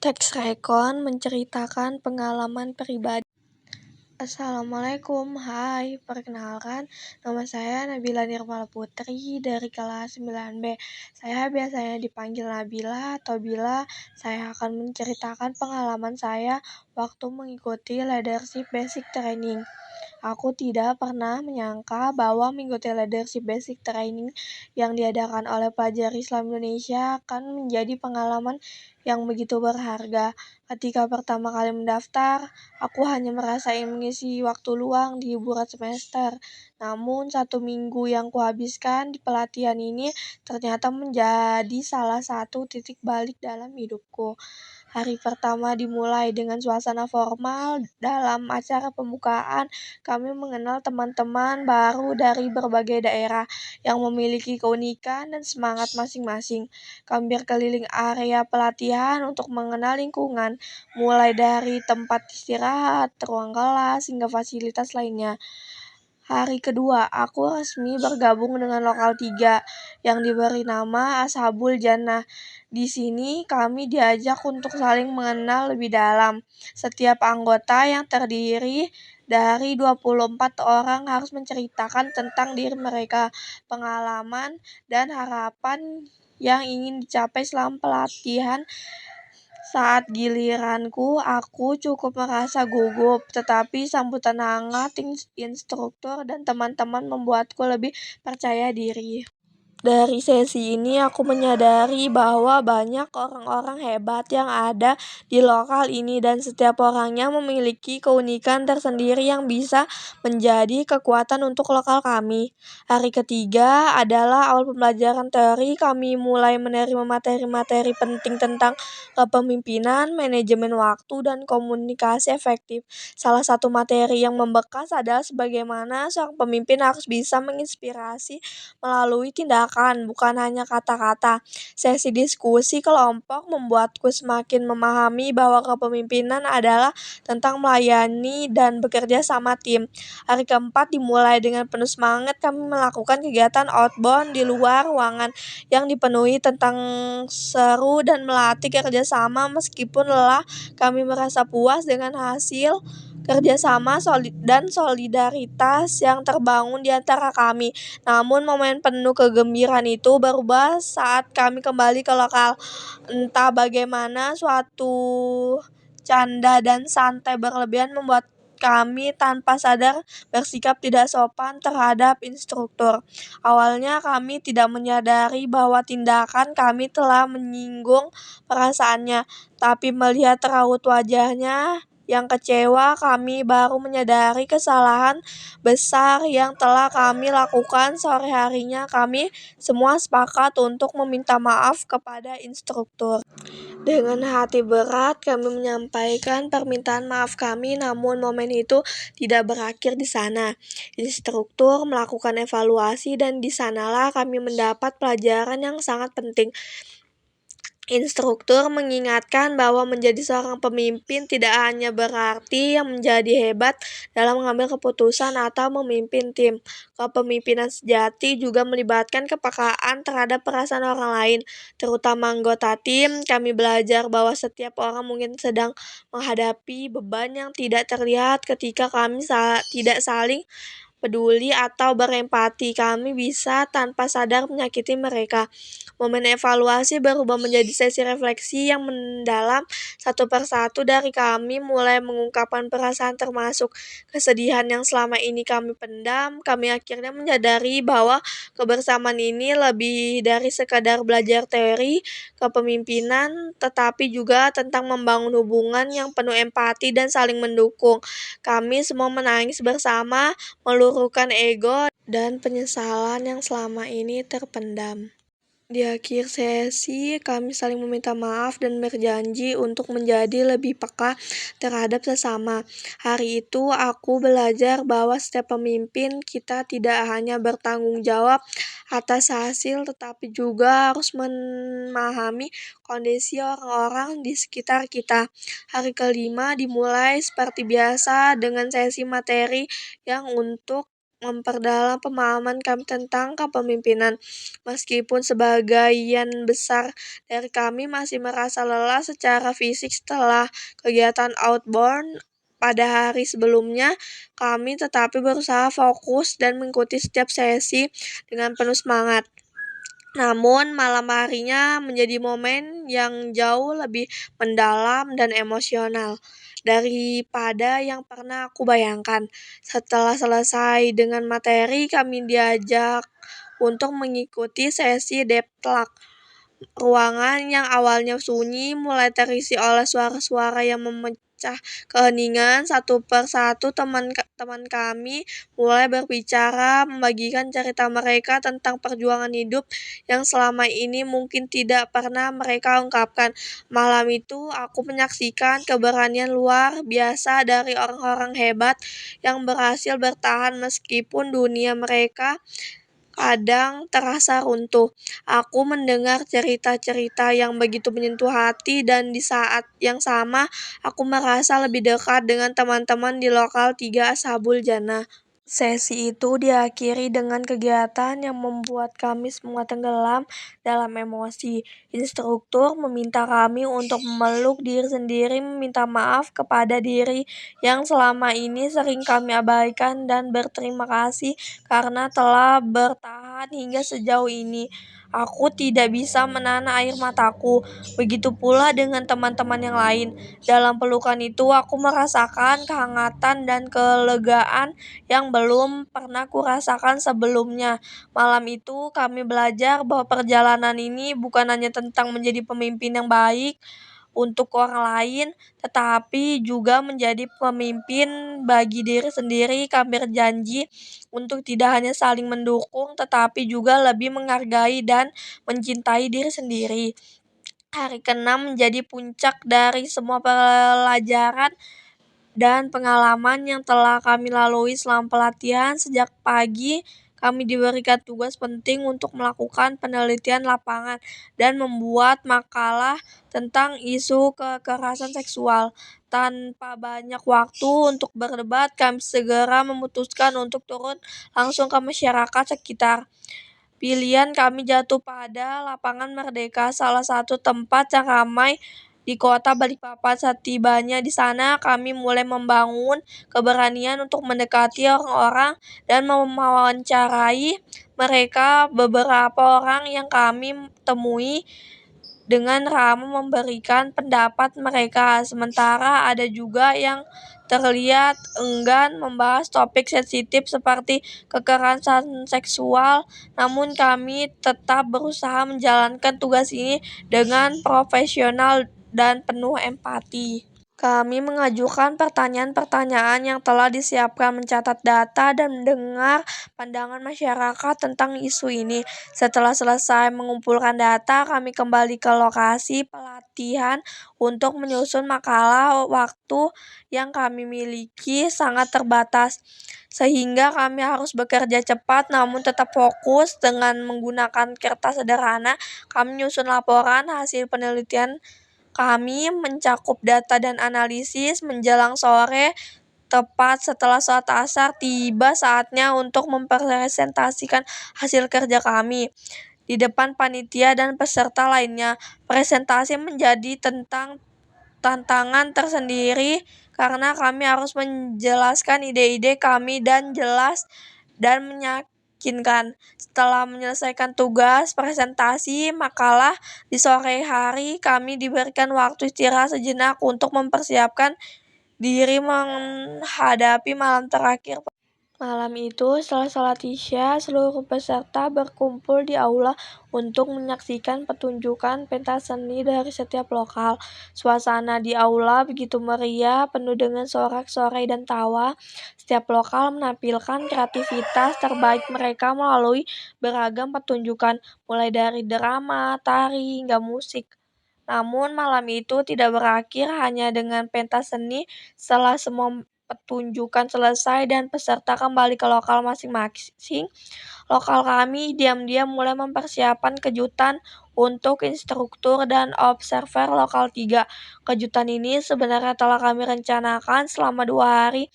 Teks Recon menceritakan pengalaman pribadi. Assalamualaikum, hai, perkenalkan, nama saya Nabila Nirmala Putri dari kelas 9B. Saya biasanya dipanggil Nabila atau Bila. Saya akan menceritakan pengalaman saya waktu mengikuti Leadership Basic Training. Aku tidak pernah menyangka bahwa mengikuti Leadership Basic Training yang diadakan oleh pelajar Islam Indonesia akan menjadi pengalaman yang begitu berharga. Ketika pertama kali mendaftar, aku hanya merasa ingin mengisi waktu luang di liburan semester. Namun 1 minggu yang kuhabiskan di pelatihan ini ternyata menjadi salah satu titik balik dalam hidupku. Hari pertama dimulai dengan suasana formal. Dalam acara pembukaan, kami mengenal teman-teman baru dari berbagai daerah yang memiliki keunikan dan semangat masing-masing. Kami berkeliling area pelatihan untuk mengenal lingkungan, mulai dari tempat istirahat, ruang kelas, hingga fasilitas lainnya. Hari kedua, aku resmi bergabung dengan Lokal 3 yang diberi nama Ashabul Jannah. Di sini kami diajak untuk saling mengenal lebih dalam. Setiap anggota yang terdiri dari 24 orang harus menceritakan tentang diri mereka, pengalaman, dan harapan yang ingin dicapai selama pelatihan. Saat giliranku, aku cukup merasa gugup, tetapi sambutan hangat instruktur dan teman-teman membuatku lebih percaya diri. Dari sesi ini aku menyadari bahwa banyak orang-orang hebat yang ada di lokal ini dan setiap orangnya memiliki keunikan tersendiri yang bisa menjadi kekuatan untuk lokal kami. Hari ketiga adalah awal pembelajaran teori. Kami mulai menerima materi-materi penting tentang kepemimpinan, manajemen waktu, dan komunikasi efektif. Salah satu materi yang membekas adalah bagaimana seorang pemimpin harus bisa menginspirasi melalui tindakan, bukan hanya kata-kata. Sesi diskusi kelompok membuatku semakin memahami bahwa kepemimpinan adalah tentang melayani dan bekerja sama tim. Hari keempat dimulai dengan penuh semangat. Kami melakukan kegiatan outbound di luar ruangan yang dipenuhi tentang seru dan melatih kerjasama. Meskipun lelah, kami merasa puas dengan hasil kerjasama dan solidaritas yang terbangun di antara kami. Namun momen penuh kegembiraan itu berubah saat kami kembali ke lokal. Entah bagaimana suatu canda dan santai berlebihan membuat kami tanpa sadar bersikap tidak sopan terhadap instruktur. Awalnya kami tidak menyadari bahwa tindakan kami telah menyinggung perasaannya, tapi melihat raut wajahnya yang kecewa, kami baru menyadari kesalahan besar yang telah kami lakukan. Sore harinya kami semua sepakat untuk meminta maaf kepada instruktur. Dengan hati berat kami menyampaikan permintaan maaf kami, namun momen itu tidak berakhir di sana. Instruktur melakukan evaluasi dan di sanalah kami mendapat pelajaran yang sangat penting. Instruktur mengingatkan bahwa menjadi seorang pemimpin tidak hanya berarti yang menjadi hebat dalam mengambil keputusan atau memimpin tim. Kepemimpinan sejati juga melibatkan kepekaan terhadap perasaan orang lain, terutama anggota tim. Kami belajar bahwa setiap orang mungkin sedang menghadapi beban yang tidak terlihat. Ketika kami tidak saling peduli atau berempati, kami bisa tanpa sadar menyakiti mereka. Momen evaluasi berubah menjadi sesi refleksi yang mendalam. Satu persatu dari kami mulai mengungkapkan perasaan termasuk kesedihan yang selama ini kami pendam. Kami akhirnya menyadari bahwa kebersamaan ini lebih dari sekadar belajar teori kepemimpinan, tetapi juga tentang membangun hubungan yang penuh empati dan saling mendukung. Kami semua menangis bersama, meluruhkan ego dan penyesalan yang selama ini terpendam. Di akhir sesi, kami saling meminta maaf dan berjanji untuk menjadi lebih peka terhadap sesama. Hari itu, aku belajar bahwa setiap pemimpin kita tidak hanya bertanggung jawab atas hasil, tetapi juga harus memahami kondisi orang-orang di sekitar kita. Hari kelima dimulai seperti biasa dengan sesi materi yang untuk memperdalam pemahaman kami tentang kepemimpinan. Meskipun sebagian besar dari kami masih merasa lelah secara fisik setelah kegiatan outbound pada hari sebelumnya, kami tetapi berusaha fokus dan mengikuti setiap sesi dengan penuh semangat. Namun, malam harinya menjadi momen yang jauh lebih mendalam dan emosional daripada yang pernah aku bayangkan. Setelah selesai dengan materi, kami diajak untuk mengikuti sesi deep talk. Ruangan yang awalnya sunyi mulai terisi oleh suara-suara yang memecah keheningan. Satu persatu teman-teman kami mulai berbicara, membagikan cerita mereka tentang perjuangan hidup yang selama ini mungkin tidak pernah mereka ungkapkan. Malam itu aku menyaksikan keberanian luar biasa dari orang-orang hebat yang berhasil bertahan meskipun dunia mereka kadang terasa runtuh. Aku mendengar cerita-cerita yang begitu menyentuh hati dan di saat yang sama aku merasa lebih dekat dengan teman-teman di lokal 3 Ashabul Jannah. Sesi itu diakhiri dengan kegiatan yang membuat kami semua tenggelam dalam emosi. Instruktur meminta kami untuk memeluk diri sendiri, meminta maaf kepada diri yang selama ini sering kami abaikan dan berterima kasih karena telah bertahan hingga sejauh ini. Aku tidak bisa menahan air mataku. Begitu pula dengan teman-teman yang lain. Dalam pelukan itu aku merasakan kehangatan dan kelegaan yang belum pernah kurasakan sebelumnya. Malam itu kami belajar bahwa perjalanan ini bukan hanya tentang menjadi pemimpin yang baik untuk orang lain, tetapi juga menjadi pemimpin bagi diri sendiri. Kami berjanji untuk tidak hanya saling mendukung, tetapi juga lebih menghargai dan mencintai diri sendiri. Hari ke-6 menjadi puncak dari semua pelajaran dan pengalaman yang telah kami lalui selama pelatihan. Sejak pagi, kami diberikan tugas penting untuk melakukan penelitian lapangan dan membuat makalah tentang isu kekerasan seksual. Tanpa banyak waktu untuk berdebat, kami segera memutuskan untuk turun langsung ke masyarakat sekitar. Pilihan kami jatuh pada Lapangan Merdeka, salah satu tempat yang ramai di kota Balikpapan. Setibanya di sana, kami mulai membangun keberanian untuk mendekati orang-orang dan mewawancarai mereka. Beberapa orang yang kami temui dengan ramah memberikan pendapat mereka, sementara ada juga yang terlihat enggan membahas topik sensitif seperti kekerasan seksual. Namun kami tetap berusaha menjalankan tugas ini dengan profesional dan penuh empati. Kami mengajukan pertanyaan-pertanyaan yang telah disiapkan, mencatat data, dan mendengar pandangan masyarakat tentang isu ini. Setelah selesai mengumpulkan data, kami kembali ke lokasi pelatihan untuk menyusun makalah. Waktu yang kami miliki sangat terbatas, sehingga kami harus bekerja cepat namun tetap fokus. Dengan menggunakan kertas sederhana, kami menyusun laporan hasil penelitian kami, mencakup data dan analisis. Menjelang sore, tepat setelah sholat asar, tiba saatnya untuk mempresentasikan hasil kerja kami di depan panitia dan peserta lainnya. Presentasi menjadi tentang tantangan tersendiri karena kami harus menjelaskan ide-ide kami dan jelas dan meyakinkan. Setelah menyelesaikan tugas presentasi makalah di sore hari, kami diberikan waktu istirahat sejenak untuk mempersiapkan diri menghadapi malam terakhir. Malam itu, setelah salat Isya, seluruh peserta berkumpul di aula untuk menyaksikan pertunjukan pentas seni dari setiap lokal. Suasana di aula begitu meriah, penuh dengan sorak-sorai dan tawa. Setiap lokal menampilkan kreativitas terbaik mereka melalui beragam pertunjukan, mulai dari drama, tari, hingga musik. Namun malam itu tidak berakhir hanya dengan pentas seni. Setelah semua pertunjukan selesai dan peserta kembali ke lokal masing-masing, lokal kami diam-diam mulai mempersiapkan kejutan untuk instruktur dan observer lokal 3. Kejutan ini sebenarnya telah kami rencanakan selama 2 hari.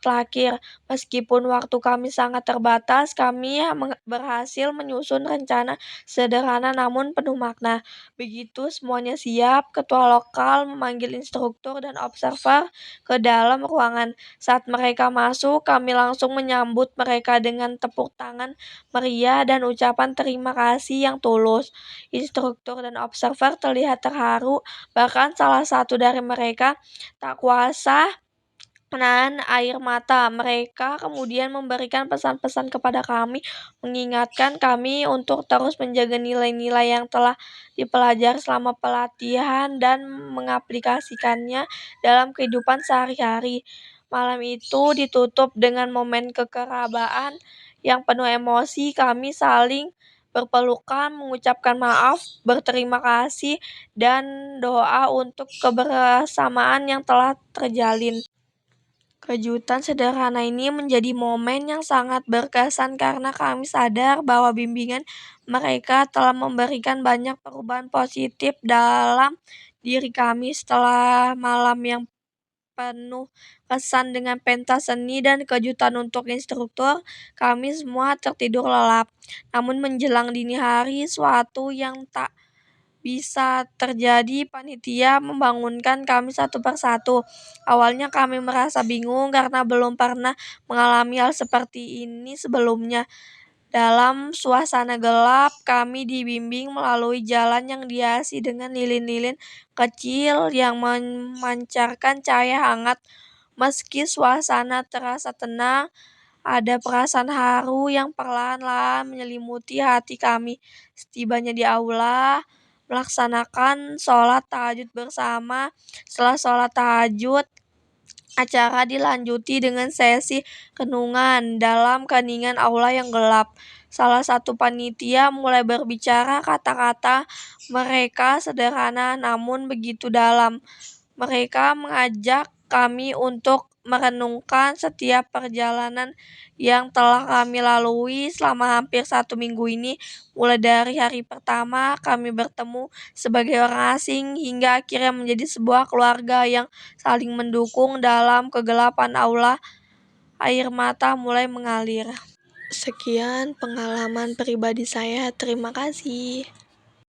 terakhir. Meskipun waktu kami sangat terbatas, kami berhasil menyusun rencana sederhana namun penuh makna. Begitu semuanya siap, ketua lokal memanggil instruktur dan observer ke dalam ruangan. Saat mereka masuk, kami langsung menyambut mereka dengan tepuk tangan meriah dan ucapan terima kasih yang tulus. Instruktur dan observer terlihat terharu, bahkan salah satu dari mereka tak kuasa menahan air mata. Mereka kemudian memberikan pesan-pesan kepada kami, mengingatkan kami untuk terus menjaga nilai-nilai yang telah dipelajari selama pelatihan dan mengaplikasikannya dalam kehidupan sehari-hari. Malam itu ditutup dengan momen kekerabaan yang penuh emosi. Kami saling berpelukan, mengucapkan maaf, berterima kasih, dan doa untuk kebersamaan yang telah terjalin. Kejutan sederhana ini menjadi momen yang sangat berkesan karena kami sadar bahwa bimbingan mereka telah memberikan banyak perubahan positif dalam diri kami. Setelah malam yang penuh kesan dengan pentas seni dan kejutan untuk instruktur, kami semua tertidur lelap. Namun menjelang dini hari, suatu yang tak bisa terjadi, panitia membangunkan kami satu persatu. Awalnya kami merasa bingung karena belum pernah mengalami hal seperti ini sebelumnya. Dalam suasana gelap, kami dibimbing melalui jalan yang dihiasi dengan lilin-lilin kecil yang memancarkan cahaya hangat. Meski suasana terasa tenang, ada perasaan haru yang perlahan-lahan menyelimuti hati kami. Setibanya di aula, melaksanakan sholat tahajud bersama. Setelah sholat tahajud, acara dilanjuti dengan sesi renungan dalam keheningan aula yang gelap. Salah satu panitia mulai berbicara, kata-kata mereka sederhana namun begitu dalam. Mereka mengajak kami untuk merenungkan setiap perjalanan yang telah kami lalui selama hampir 1 minggu ini, mulai dari hari pertama kami bertemu sebagai orang asing hingga akhirnya menjadi sebuah keluarga yang saling mendukung. Dalam kegelapan aula, air mata mulai mengalir. Sekian pengalaman pribadi saya. Terima kasih.